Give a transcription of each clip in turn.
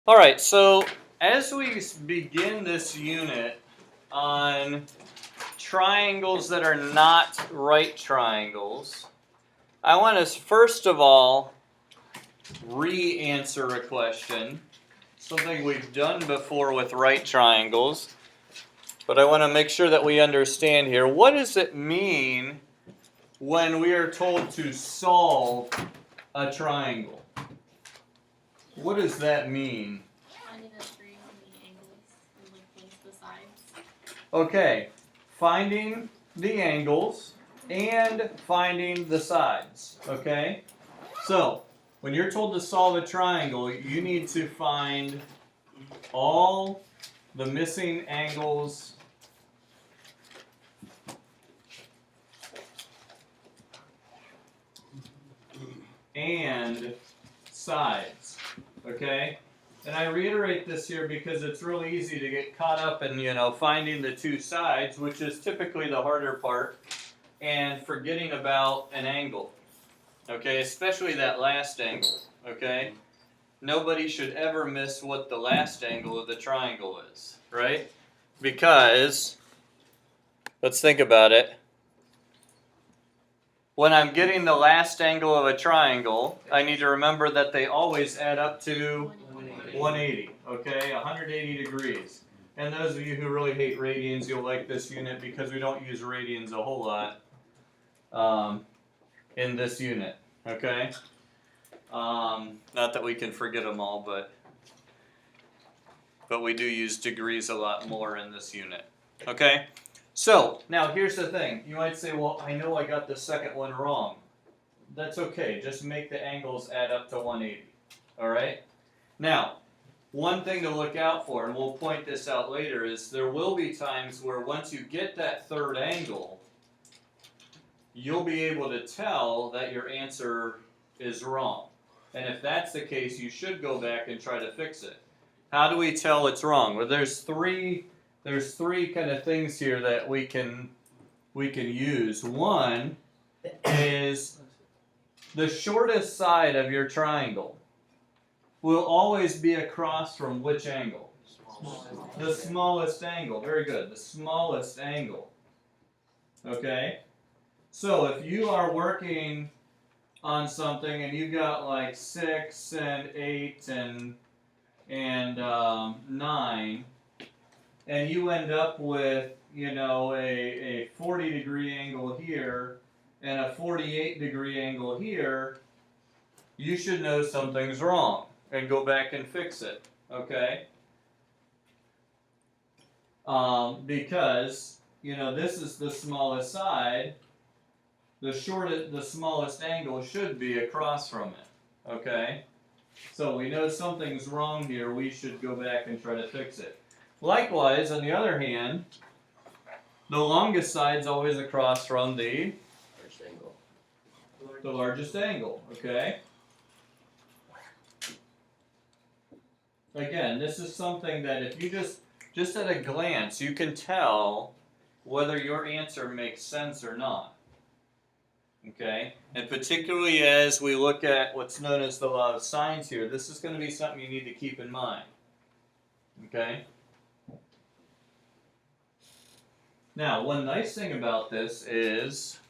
All right, so as we begin this unit on triangles that are not right triangles, I want to first of all re-answer a question, something we've done before with right triangles, but I want to make sure that we understand here. What does it mean when we are told to solve a triangle? What does that mean? Finding a degree on the angles and looking the sides. Okay, finding the angles and finding the sides, okay? So, when you're told to solve a triangle, you need to find all the missing angles and sides, okay? And I reiterate this here because it's really easy to get caught up in, finding the two sides, which is typically the harder part, and forgetting about an angle, okay? Especially that last angle, okay? Nobody should ever miss what the last angle of the triangle is, right? Because, let's think about it. When I'm getting the last angle of a triangle, I need to remember that they always add up to 180, okay? 180 degrees. And those of you who really hate radians, you'll like this unit because we don't use radians a whole lot in this unit, okay? Not that we can forget them all, but we do use degrees a lot more in this unit, okay? So, now here's the thing. You might say, well, I know I got the second one wrong. That's okay. Just make the angles add up to 180, all right? Now, one thing to look out for, and we'll point this out later, is there will be times where once you get that third angle, you'll be able to tell that your answer is wrong. And if that's the case, you should go back and try to fix it. How do we tell it's wrong? Well, there's three kind of things here that we can use. One is the shortest side of your triangle will always be across from which angle? The smallest angle. Very good. The smallest angle. Okay? So if you are working on something and you've got like 6 and 8 and 9, and you end up with, a 40-degree angle here and a 48-degree angle here, you should know something's wrong and go back and fix it, okay? Because, this is the smallest side, the smallest angle should be across from it, okay? So we know something's wrong here, we should go back and try to fix it. Likewise, on the other hand, the longest side is always across from the largest angle, okay? Again, this is something that if you just at a glance, you can tell whether your answer makes sense or not, okay? And particularly as we look at what's known as the law of sines here, this is going to be something you need to keep in mind, okay? Now, one nice thing about this is,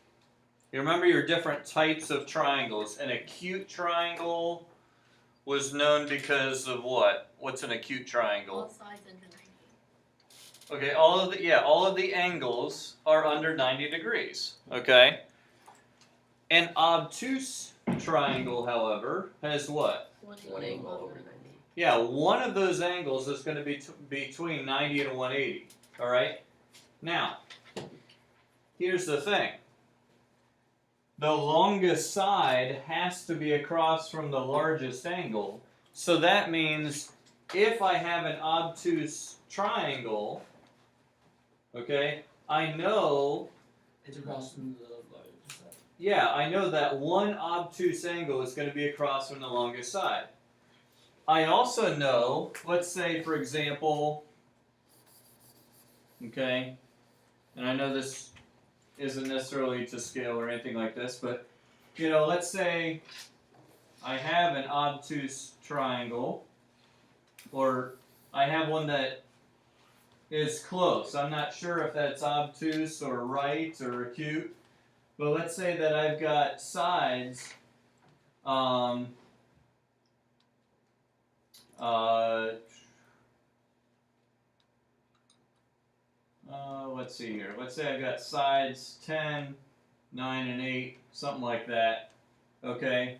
you remember your different types of triangles. An acute triangle was known because of what? What's an acute triangle? All sides under 90. Okay, all of the angles are under 90 degrees. Okay? An obtuse triangle, however, has what? One angle over 90. Yeah, one of those angles is going to be between 90 and 180. All right? Now, here's the thing. The longest side has to be across from the largest angle. So that means if I have an obtuse triangle, okay, I know it's across from the largest side. Yeah, I know that one obtuse angle is going to be across from the longest side. I also know, let's say for example, okay, and I know this isn't necessarily to scale or anything like this, but, let's say I have an obtuse triangle, or I have one that is close. I'm not sure if that's obtuse or right or acute, but let's say that I've got sides. Let's see here. Let's say I've got sides 10, 9, and 8, something like that. Okay.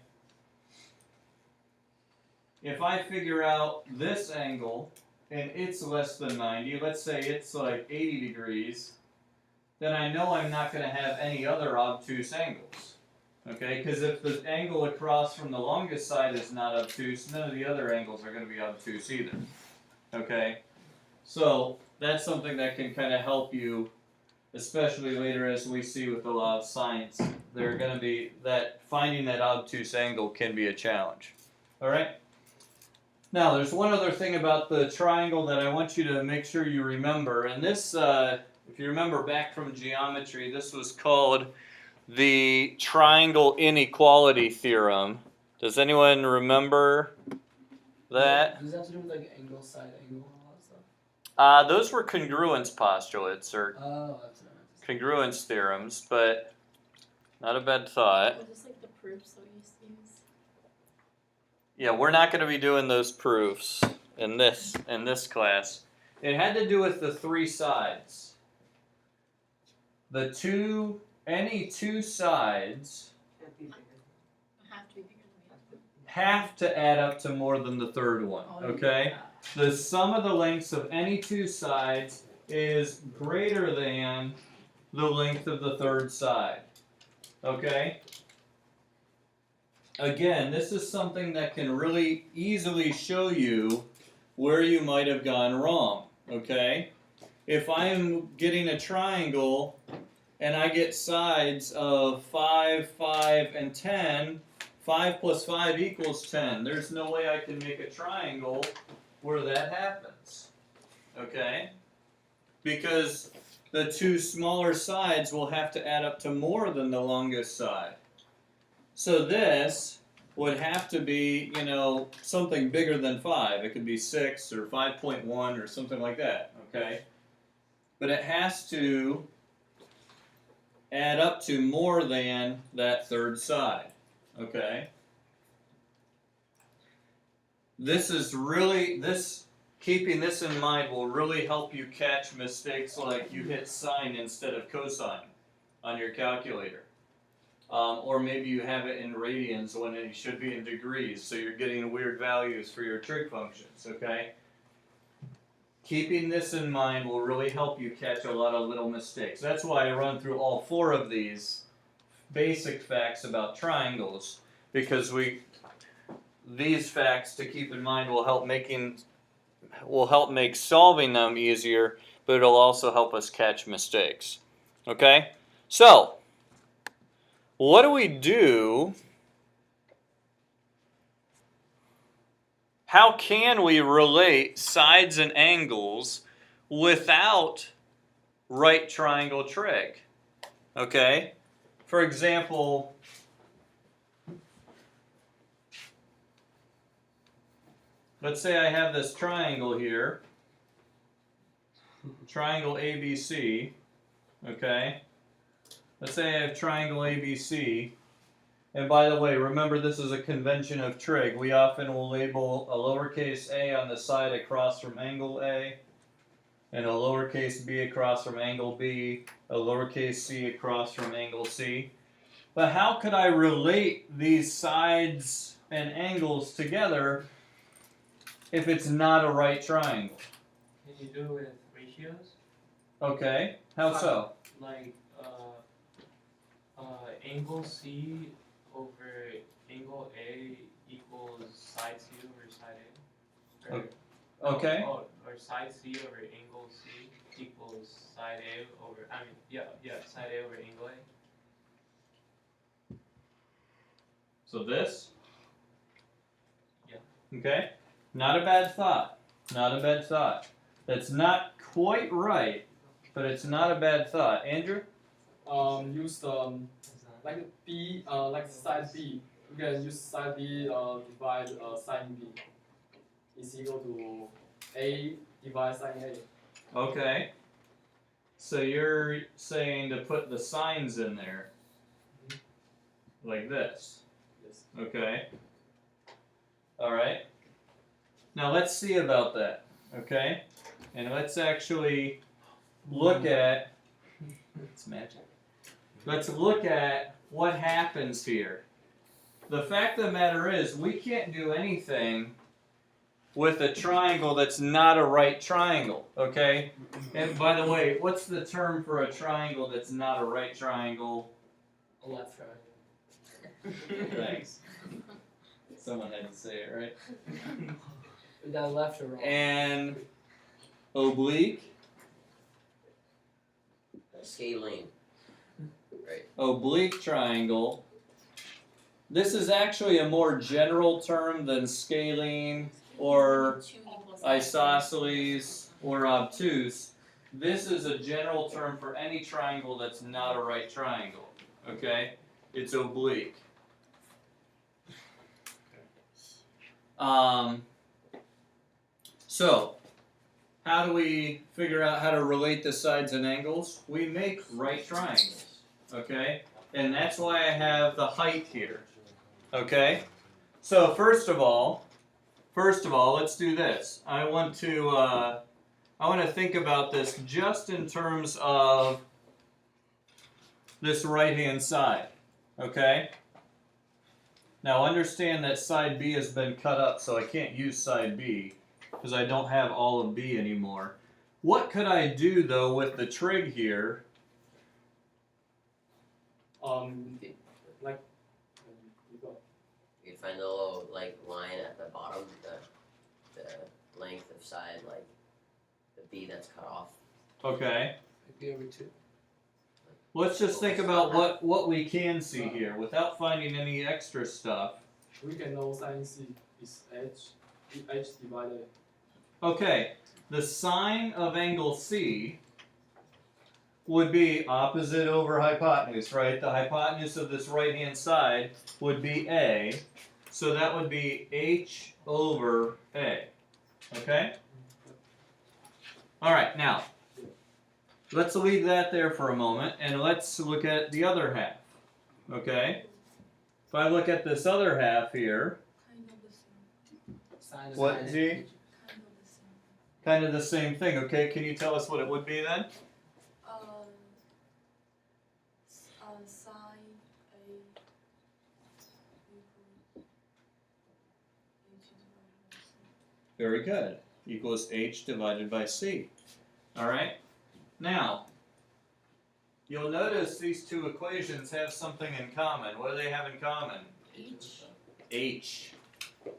If I figure out this angle and it's less than 90, let's say it's like 80 degrees, then I know I'm not going to have any other obtuse angles. Okay, because if the angle across from the longest side is not obtuse, none of the other angles are going to be obtuse either. Okay, so that's something that can kind of help you, especially later as we see with a lot of science. They're going to be that finding that obtuse angle can be a challenge. All right. Now, there's one other thing about the triangle that I want you to make sure you remember, and this, if you remember back from geometry, this was called the triangle inequality theorem. Does anyone remember that? Does that have to do with like angle, side angle, and all that stuff? Those were congruence postulates, or Oh, that's what I meant to say. congruence theorems, but not a bad thought. Was this like the proofs that we used to use? Yeah, we're not going to be doing those proofs in this class. It had to do with the three sides. Any two sides Have to be bigger than the other. have to add up to more than the third one. Okay? The sum of the lengths of any two sides is greater than the length of the third side. Okay? Again, this is something that can really easily show you where you might have gone wrong. Okay? If I am getting a triangle and I get sides of 5, 5, and 10, 5 plus 5 equals 10. There's no way I can make a triangle where that happens. Okay? Because the two smaller sides will have to add up to more than the longest side. So this would have to be, something bigger than 5. It could be 6 or 5.1 or something like that. Okay? But it has to add up to more than that third side. Okay? Keeping this in mind will really help you catch mistakes like you hit sine instead of cosine on your calculator. Or maybe you have it in radians when it should be in degrees, so you're getting weird values for your trig functions, okay? Keeping this in mind will really help you catch a lot of little mistakes. That's why I run through all 4 of these basic facts about triangles, because these facts to keep in mind will help make solving them easier, but it'll also help us catch mistakes. Okay? So, what do we do? How can we relate sides and angles without right triangle trig? Okay? For example, let's say I have this triangle here, triangle ABC, okay? Let's say I have triangle ABC, and by the way, remember this is a convention of trig. We often will label a lowercase a on the side across from angle A, and a lowercase b across from angle B, a lowercase c across from angle C. But how could I relate these sides and angles together if it's not a right triangle? Can you do it with ratios? Okay, how so? Like angle C over angle A equals side C over side A. Or, Okay. Or side C over angle C equals side A over, side A over angle A. So this? Yeah. Okay. Not a bad thought. Not a bad thought. That's not quite right, but it's not a bad thought. Andrew? Use like B, like side B. You can use side B divide side B. is equal to A divided sine A. Okay. So you're saying to put the signs in there. Like this. Yes. Okay. Alright. Now let's see about that. Okay? And let's actually look at. It's magic. Let's look at what happens here. The fact of the matter is, we can't do anything with a triangle that's not a right triangle, okay? And by the way, what's the term for a triangle that's not a right triangle? A left triangle. Thanks. Someone had to say it, right? We got left or wrong. And oblique, Scalene. Right. oblique triangle. This is actually a more general term than scalene or 2 equals sine A. isosceles or obtuse. This is a general term for any triangle that's not a right triangle. Okay? It's oblique. So, how do we figure out how to relate the sides and angles? We make right triangles. Okay? And that's why I have the height here. Okay? So first of all, let's do this. I want to think about this just in terms of this right-hand side. Okay? Now understand that side B has been cut up, so I can't use side B because I don't have all of B anymore. What could I do though with the trig here? Like you go. You find a little like line at the bottom, the length of side, like the B that's cut off. Okay. B over 2. Let's just think about what we can see here without finding any extra stuff. We can know sine C is H divided. Okay, the sine of angle C would be opposite over hypotenuse, right? The hypotenuse of this right-hand side would be A, so that would be H over A. Okay? Alright, now, let's leave that there for a moment, and let's look at the other half. Okay? If I look at this other half here, Kind of the same. Sine is what, sine A. G? Kind of the same. Kind of the same thing, okay? Can you tell us what it would be then? Sine A equals H divided by C. Very good. Equals H divided by C. Alright? Now, you'll notice these two equations have something in common. What do they have in common? H. H.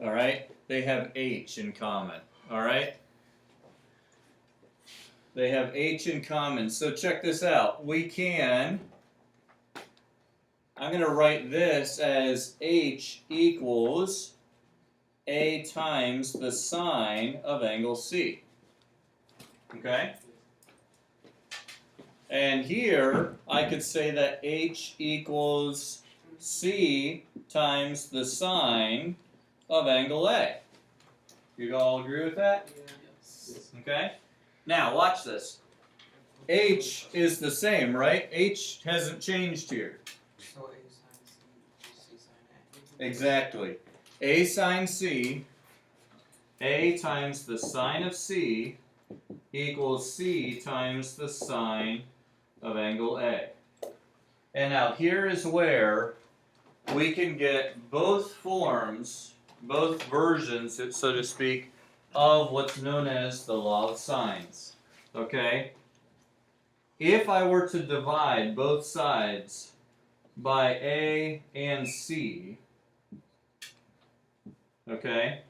Alright? They have H in common. Alright? They have H in common. So check this out. I'm going to write this as H equals A times the sine of angle C. Okay? And here, I could say that H equals C times the sine of angle A. You all agree with that? Yes. Okay? Now, watch this. H is the same, right? H hasn't changed here. So A sine C equals C sine A. Exactly. A sine C, A times the sine of C equals C times the sine of angle A. And now here is where we can get both forms, both versions, so to speak, of what's known as the law of sines. Okay? If I were to divide both sides by A and C, okay,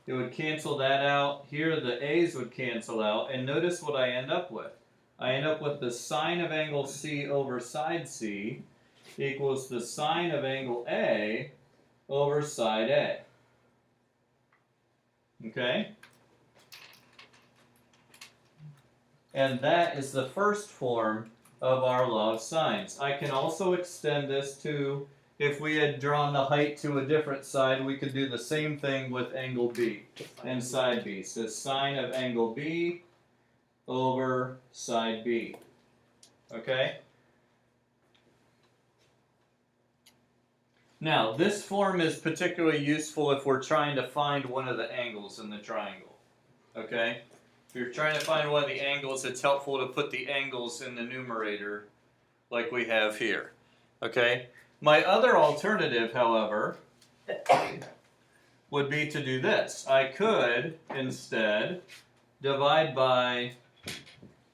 it would cancel that out. Here the A's would cancel out, and notice what I end up with. I end up with the sine of angle C over side C equals the sine of angle A over side A. Okay? And that is the first form of our law of sines. I can also extend this to if we had drawn the height to a different side, we could do the same thing with angle B and side B. So sine of angle B over side B. Okay? Now, this form is particularly useful if we're trying to find one of the angles in the triangle. Okay? If you're trying to find one of the angles, it's helpful to put the angles in the numerator like we have here. Okay? My other alternative, however, would be to do this. I could, instead, divide by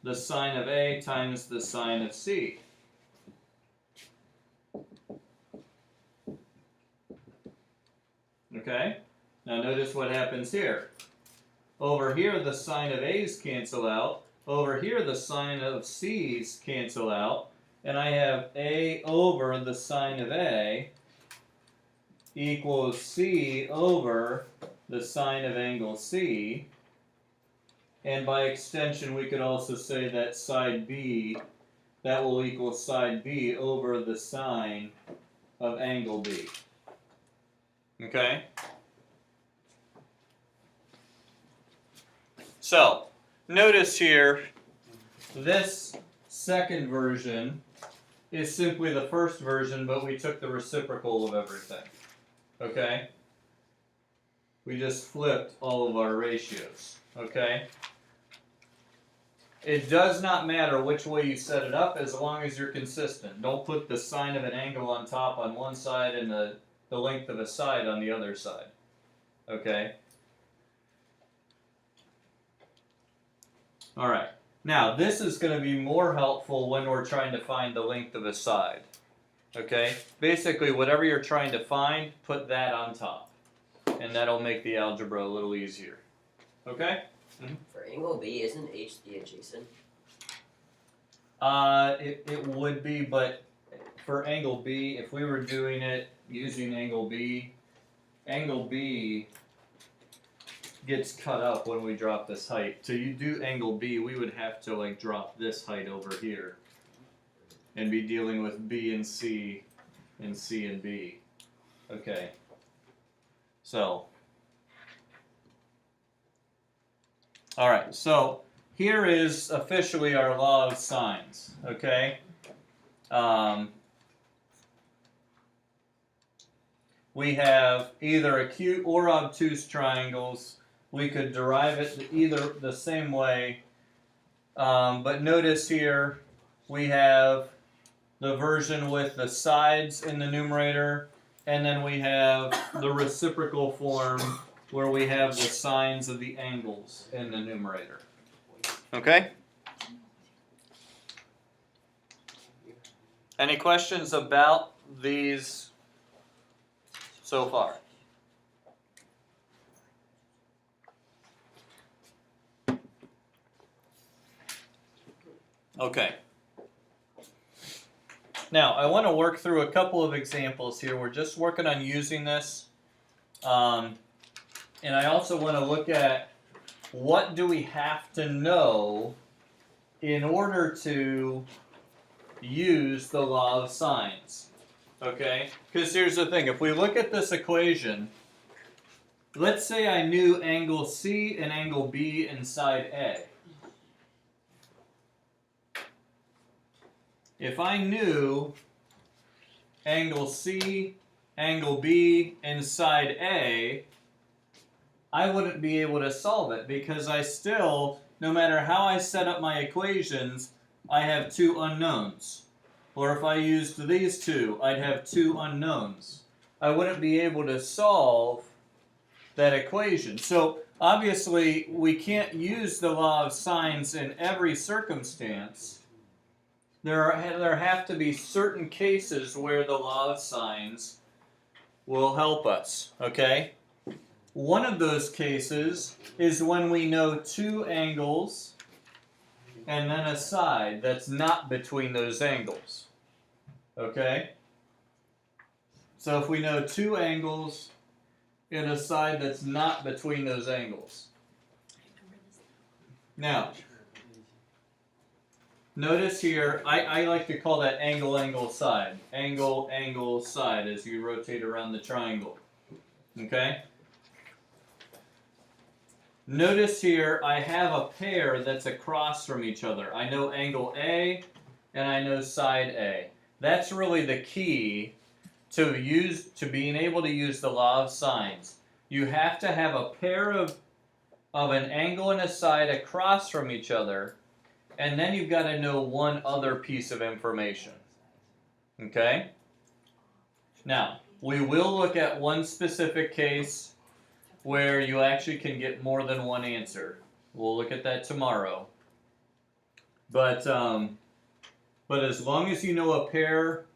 the sine of A times the sine of C. Okay? Now notice what happens here. Over here, the sine of A's cancel out. Over here, the sine of C's cancel out. And I have A over the sine of A equals C over the sine of angle C. And by extension, we could also say that side B, that will equal side B over the sine of angle B. Okay? So, notice here, this second version is simply the first version, but we took the reciprocal of everything. Okay? We just flipped all of our ratios. Okay? It does not matter which way you set it up as long as you're consistent. Don't put the sine of an angle on top on one side and the length of a side on the other side. Okay? Alright. Now, this is going to be more helpful when we're trying to find the length of a side. Okay? Basically, whatever you're trying to find, put that on top. And that'll make the algebra a little easier. Okay? For angle B, isn't H the adjacent? It would be, but for angle B, if we were doing it using angle B gets cut up when we drop this height. So you do angle B, we would have to like drop this height over here and be dealing with B and C and C and B. Okay. So, alright, so here is officially our law of sines, okay? We have either acute or obtuse triangles. We could derive it either the same way, but notice here we have the version with the sides in the numerator, and then we have the reciprocal form where we have the sines of the angles in the numerator. Okay? Any questions about these so far? Okay. Now, I want to work through a couple of examples here. We're just working on using this. And I also want to look at what do we have to know in order to use the law of sines. Okay? Because here's the thing. If we look at this equation, let's say I knew angle C and angle B in side A. If I knew angle C, angle B, and side A, I wouldn't be able to solve it because I still, no matter how I set up my equations, I have two unknowns. Or if I used these two, I'd have two unknowns. I wouldn't be able to solve that equation. So obviously, we can't use the law of sines in every circumstance. There have to be certain cases where the law of sines will help us, okay? One of those cases is when we know two angles and then a side that's not between those angles, okay? So if we know two angles and a side that's not between those angles. Now, notice here, I like to call that angle, angle, side. Angle, angle, side as you rotate around the triangle. Okay? Notice here, I have a pair that's across from each other. I know angle A and I know side A. That's really the key to being able to use the law of sines. You have to have a pair of an angle and a side across from each other, and then you've got to know one other piece of information. Okay? Now, we will look at one specific case where you actually can get more than one answer. We'll look at that tomorrow. But as long as you know a pair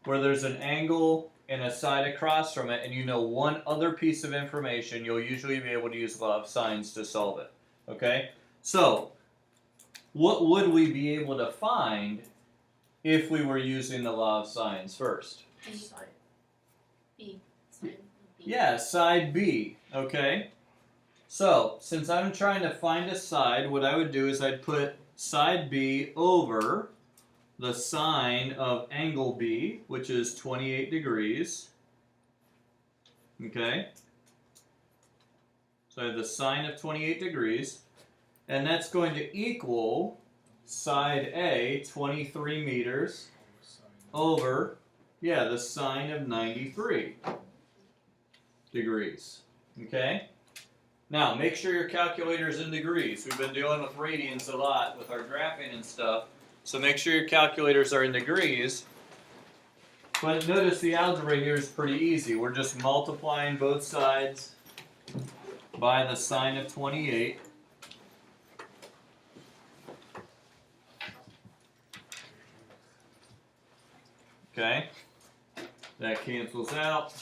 where there's an angle and a side across from it, and you know one other piece of information, you'll usually be able to use law of sines to solve it. Okay? So, what would we be able to find if we were using the law of sines first? Side. B. Side B. Yeah, side B. Okay? So, since I'm trying to find a side, what I would do is I'd put side B over the sine of angle B, which is 28 degrees. Okay? So I have the sine of 28 degrees. And that's going to equal side A, 23 meters, over, the sine of 93 degrees. Okay? Now, make sure your calculator's in degrees. We've been dealing with radians a lot with our graphing and stuff. So make sure your calculators are in degrees. But notice the algebra here is pretty easy. We're just multiplying both sides by the sine of 28. Okay? That cancels out.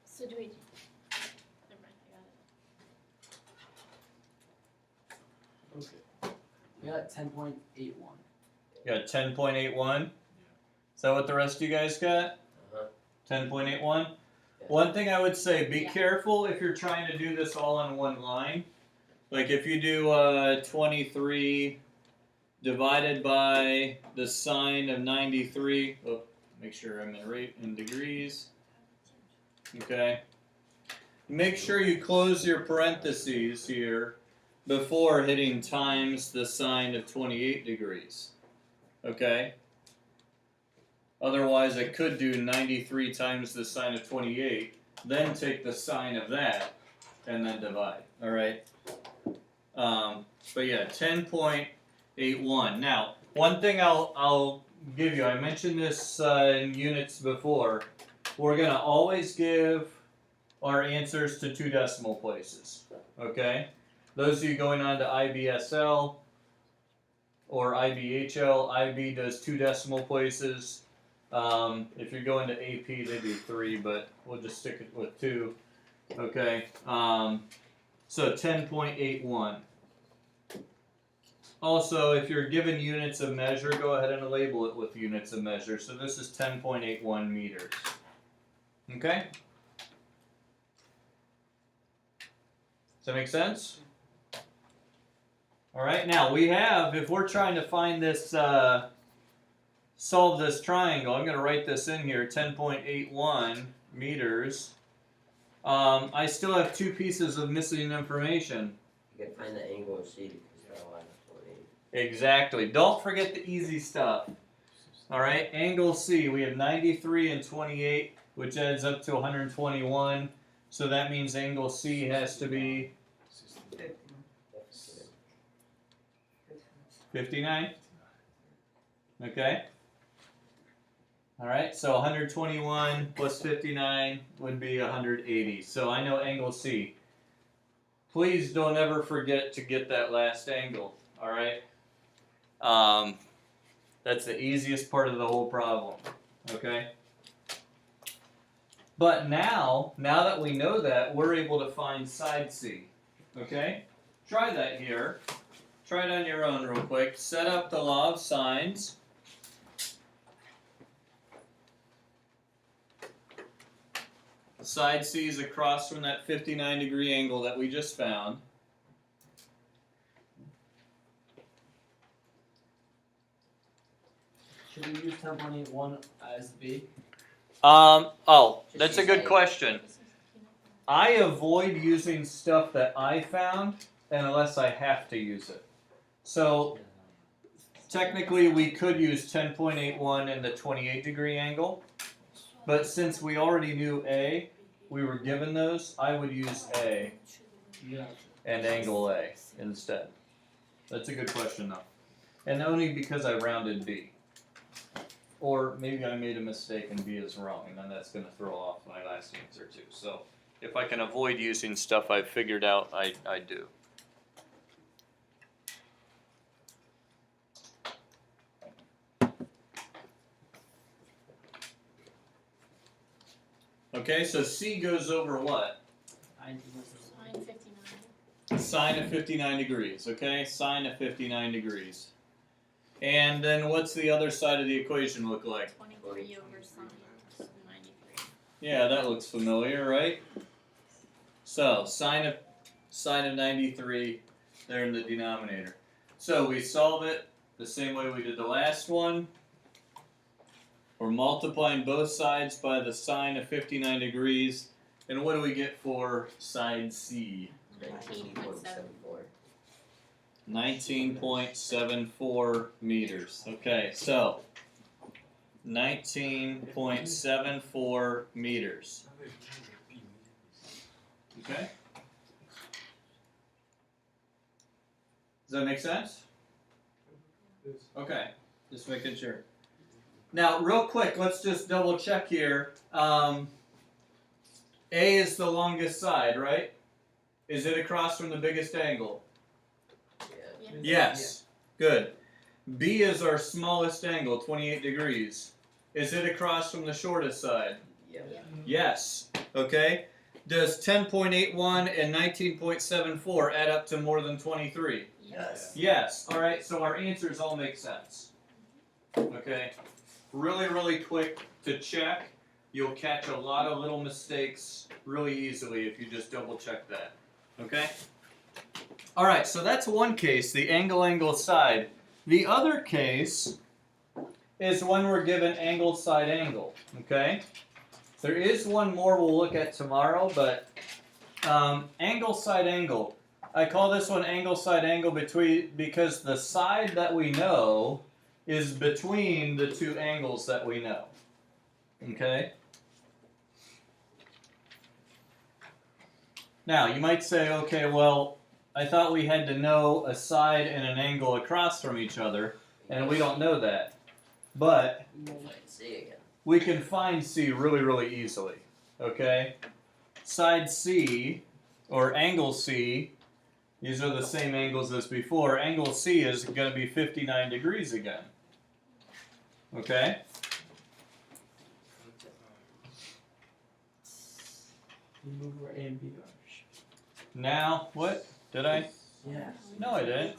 So do we? Never mind, I got it. Okay. We got 10.81. You got 10.81. Is that what the rest of you guys got? 10.81? One thing I would say, be careful if you're trying to do this all on one line. Like if you do 23 divided by the sine of 93. Oh, make sure I'm in degrees. Okay. Make sure you close your parentheses here before hitting times the sine of 28 degrees. Okay? Otherwise, I could do 93 times the sine of 28, then take the sine of that, and then divide. All right? But yeah, 10.81. Now, one thing I'll give you, I mentioned this in units before, we're going to always give our answers to 2 decimal places. Okay? Those of you going on to IBSL or IBHL, IB does 2 decimal places. If you're going to AP, they do 3, but we'll just stick it with 2. Okay. So 10.81. Also, if you're given units of measure, go ahead and label it with units of measure. So this is 10.81 meters. Okay? Does that make sense? Alright, now we have, if we're trying to find this, solve this triangle, I'm going to write this in here, 10.81 meters. I still have 2 pieces of missing information. You can find the angle of C because they're all at 28. Exactly. Don't forget the easy stuff. Alright, angle C, we have 93 and 28, which adds up to 121. So that means angle C has to be 59. Okay. Alright, so 121 plus 59 would be 180. So I know angle C. Please don't ever forget to get that last angle. Alright? That's the easiest part of the whole problem. Okay? But now that we know that, we're able to find side C. Okay? Try that here. Try it on your own real quick. Set up the law of sines. Side C is across from that 59-degree angle that we just found. Should we use 10.81 as B? That's a good question. I avoid using stuff that I found unless I have to use it. So technically we could use 10.81 in the 28-degree angle, but since we already knew A, we were given those, I would use A Yeah. and angle A instead. That's a good question though. And only because I rounded B. Or maybe I made a mistake and B is wrong, and then that's going to throw off my last answer too. So if I can avoid using stuff I've figured out, I do. Okay, so C goes over what? Sine 59. Sine of 59 degrees, okay? Sine of 59 degrees. And then what's the other side of the equation look like? 23 over sine 93. Yeah, that looks familiar, right? So, sine of 93 there in the denominator. So we solve it the same way we did the last one. We're multiplying both sides by the sine of 59 degrees. And what do we get for side C? 19.74. 19.74 meters. Okay, so 19.74 meters. Okay? Does that make sense? Okay, just making sure. Now, real quick, let's just double check here. A is the longest side, right? Is it across from the biggest angle? Yeah. Yes. Good. B is our smallest angle, 28 degrees. Is it across from the shortest side? Yeah. Yes. Okay. Does 10.81 and 19.74 add up to more than 23? Yes. Yes. All right. So our answers all make sense. Okay. Really, really quick to check. You'll catch a lot of little mistakes really easily if you just double check that. Okay? All right, so that's one case, the angle side. The other case is when we're given angle side angle. Okay? There is one more we'll look at tomorrow, but angle side angle. I call this one angle side angle because the side that we know is between the two angles that we know. Okay? Now, you might say, okay, well, I thought we had to know a side and an angle across from each other, and we don't know that. But See again. we can find C really, really easily. Okay? Side C, or angle C, these are the same angles as before. Angle C is going to be 59 degrees again. Okay? Remove where A and B are. Now, what? Did I? Yeah. No, I didn't.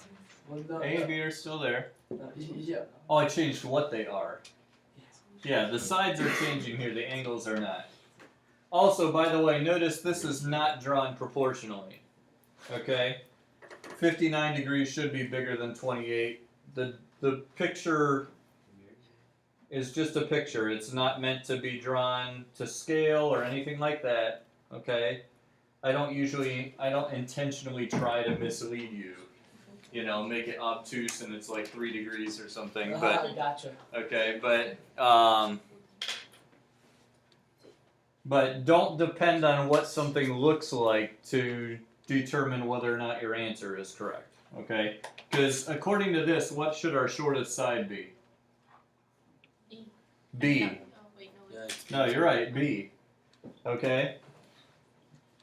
Well, no, A and B are still there. yeah. Oh, I changed what they are. Yeah, the sides are changing here, the angles are not. Also, by the way, notice this is not drawn proportionally. Okay? 59 degrees should be bigger than 28. The picture is just a picture. It's not meant to be drawn to scale or anything like that. Okay? I don't intentionally try to mislead you. You know, make it obtuse and it's like 3 degrees or something. But Gotcha. okay, but don't depend on what something looks like to determine whether or not your answer is correct. Okay? Because according to this, what should our shortest side be? B. B. No, oh, wait, no. No, you're right, B. Okay?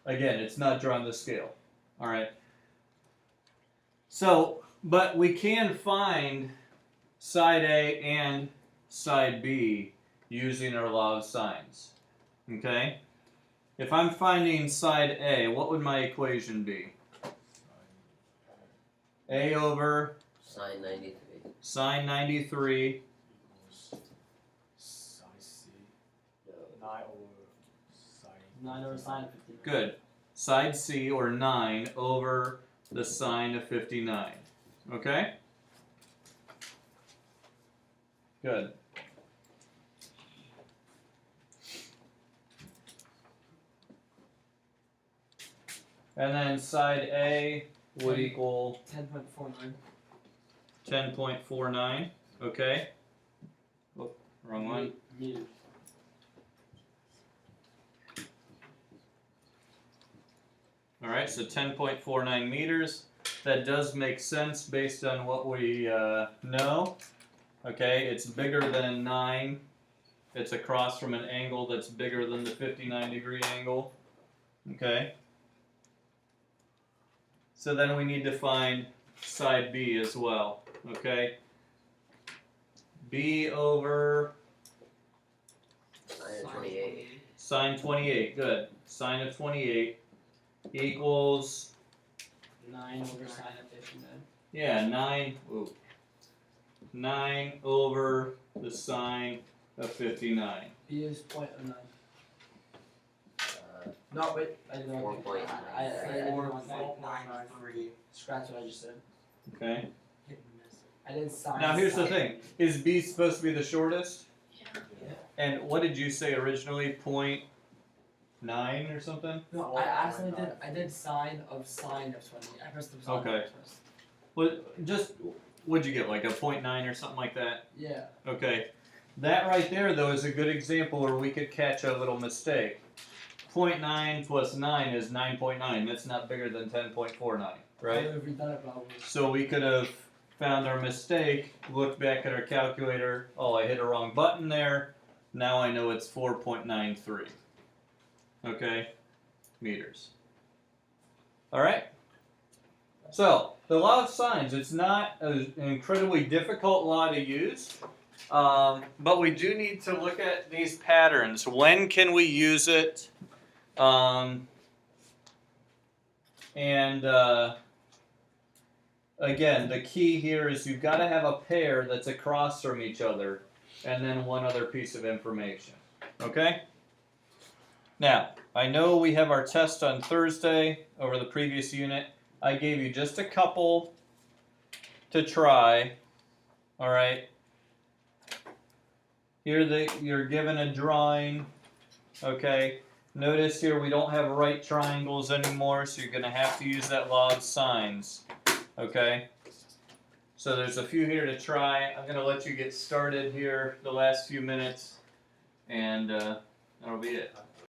Again, it's not drawn to scale. Alright? So, but we can find side A and side B using our law of sines. Okay? If I'm finding side A, what would my equation be? A over Sine 93. sine 93 Sine C. No. 9 over sine. 9 over sine of 59. Good. Side C, or 9, over the sine of 59. Okay? Good. And then side A would equal 10.49. 10.49. Okay? Oh, wrong one. Meters. Alright, so 10.49 meters. That does make sense based on what we know. Okay, it's bigger than 9. It's across from an angle that's bigger than the 59-degree angle. Okay? So then we need to find side B as well. Okay? B over Sine of 28. sine 28. Good. Sine of 28 equals, 9 over sine of 59. yeah, 9. Ooh, 9 over the sine of 59. B is 0.09. Uh, No, wait. I didn't know. 4.93. I didn't want that. 4.93. Scratch what I just said. Okay? Hit and miss. I didn't sign. Now here's the thing. Is B supposed to be the shortest? Yeah. yeah. And what did you say originally? 0.9 or something? No, I accidentally did. I did sine of 20. I pressed the sine Okay. first. Well, just, what'd you get, like a 0.9 or something like that? Yeah. Okay. That right there, though, is a good example where we could catch a little mistake. 0.9 plus 9 is 9.9. That's not bigger than 10.49, I right? would have redone it probably. So we could have found our mistake, looked back at our calculator. Oh, I hit a wrong button there. Now I know it's 4.93. Okay? Meters. Alright? So, the law of sines, it's not an incredibly difficult law to use. But we do need to look at these patterns. When can we use it? Again, the key here is you've got to have a pair that's across from each other, and then one other piece of information. Okay? Now, I know we have our test on Thursday over the previous unit. I gave you just a couple to try. All right? Here you're given a drawing. Okay? Notice here we don't have right triangles anymore, so you're going to have to use that law of sines. Okay? So there's a few here to try. I'm going to let you get started here the last few minutes, and that'll be it.